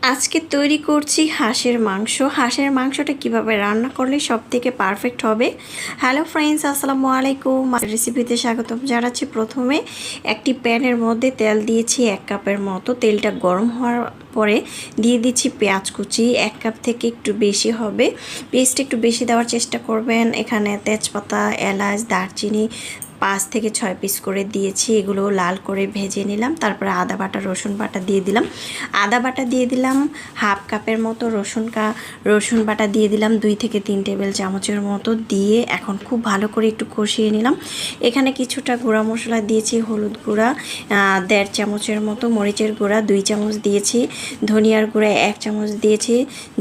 আজকে তৈরি করছি হাঁসের মাংস। হাঁসের মাংসটা কিভাবে রান্না করলে সবথেকে পারফেক্ট হবে। হ্যালো ফ্রেন্ডস, আসসালামু আলাইকুম। রেসিপিতে স্বাগতম জানাচ্ছি। প্রথমে একটি প্যানের মধ্যে তেল দিয়েছি 1 কাপের মতো। তেলটা গরম হওয়ার পরে দিয়ে দিচ্ছি পেঁয়াজ কুচি। 1 কাপ থেকে একটু বেশি হবে, পেস্টটা একটু বেশি দেওয়ার চেষ্টা করবেন। এখানে তেজপাতা, এলাচ, দারচিনি 5 থেকে 6 পিস করে দিয়েছি। এগুলো লাল করে ভেজে নিলাম। তারপরে আদা বাটা, রসুন বাটা দিয়ে দিলাম। আদা বাটা দিয়ে দিলাম হাফ কাপের মতো, রসুন বাটা দিয়ে দিলাম 2 থেকে 3 টেবিল চামচের মতো। দিয়ে এখন খুব ভালো করে একটু কষিয়ে নিলাম। এখানে কিছুটা গুঁড়া মশলা দিয়েছি, হলুদ গুঁড়া 1.5 চামচের মতো, মরিচের গুঁড়া 2 চামচ দিয়েছি, ধনিয়ার গুঁড়া 1 চামচ দিয়েছি,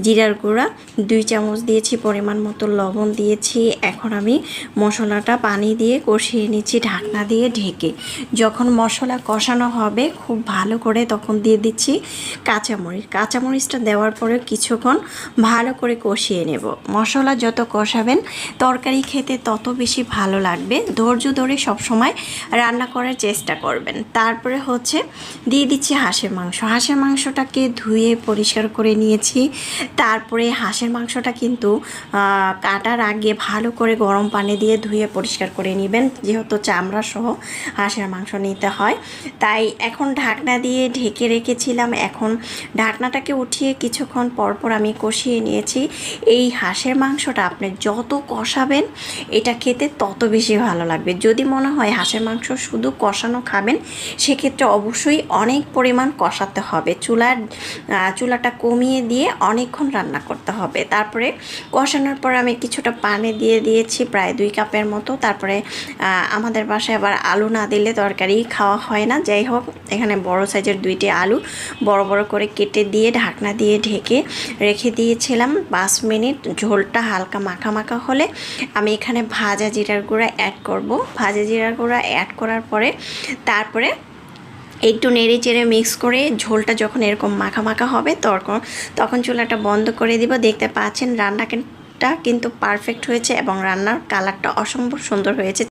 জিরার গুঁড়া 2 চামচ দিয়েছি, পরিমাণ মতো লবণ দিয়েছি। এখন আমি মশলাটা পানি দিয়ে কষিয়ে নিচ্ছি ঢাকনা দিয়ে ঢেকে। যখন মশলা কষানো হবে খুব ভালো করে, তখন দিয়ে দিচ্ছি কাঁচামরিচটা দেওয়ার পরে কিছুক্ষণ ভালো করে কষিয়ে নেব। মশলা যত কষাবেন তরকারি খেতে তত বেশি ভালো লাগবে। ধৈর্য ধরে সবসময় রান্না করার চেষ্টা করবেন। তারপরে দিয়ে দিচ্ছি হাঁসের মাংসটাকে ধুয়ে পরিষ্কার করে নিয়েছি। তারপরে হাঁসের মাংসটা কিন্তু কাটার আগে ভালো করে গরম পানি দিয়ে ধুয়ে পরিষ্কার করে নেবেন, যেহেতু চামড়া সহ হাঁসের মাংস নিতে হয়। তাই এখন ঢাকনা দিয়ে ঢেকে রেখেছিলাম। এখন ঢাকনাটাকে উঠিয়ে কিছুক্ষণ পরপর আমি কষিয়ে নিয়েছি। এই হাঁসের মাংসটা আপনি যত কষাবেন এটা খেতে তত বেশি ভালো লাগবে। যদি মনে হয় হাঁসের মাংস শুধু কষানো খাবেন, সেক্ষেত্রে অবশ্যই অনেক পরিমাণ কষাতে হবে। চুলাটা কমিয়ে দিয়ে অনেকক্ষণ রান্না করতে হবে। তারপরে কষানোর পর আমি কিছুটা পানি দিয়ে দিয়েছি, প্রায় 2 কাপের মতো। তারপরে আমাদের বাসায় আবার আলু না দিলে তরকারি খাওয়া হয় না। যাই হোক, এখানে বড় সাইজের 2টি আলু বড় বড় করে কেটে দিয়ে ঢাকনা দিয়ে ঢেকে রেখে দিয়েছিলাম 5 মিনিট। ঝোলটা হালকা মাখা মাখা হলে আমি এখানে ভাজা জিরার গুঁড়া অ্যাড করব। ভাজা জিরার গুঁড়া অ্যাড করার পরে তারপরে একটু নেড়ে চেড়ে মিক্স করে ঝোলটা যখন এরকম মাখা মাখা হবে তখন চুলাটা বন্ধ করে দিব। দেখতে পাচ্ছেন রান্নাটা কিন্তু পারফেক্ট হয়েছে এবং রান্নার কালারটা অসম্ভব সুন্দর হয়েছে।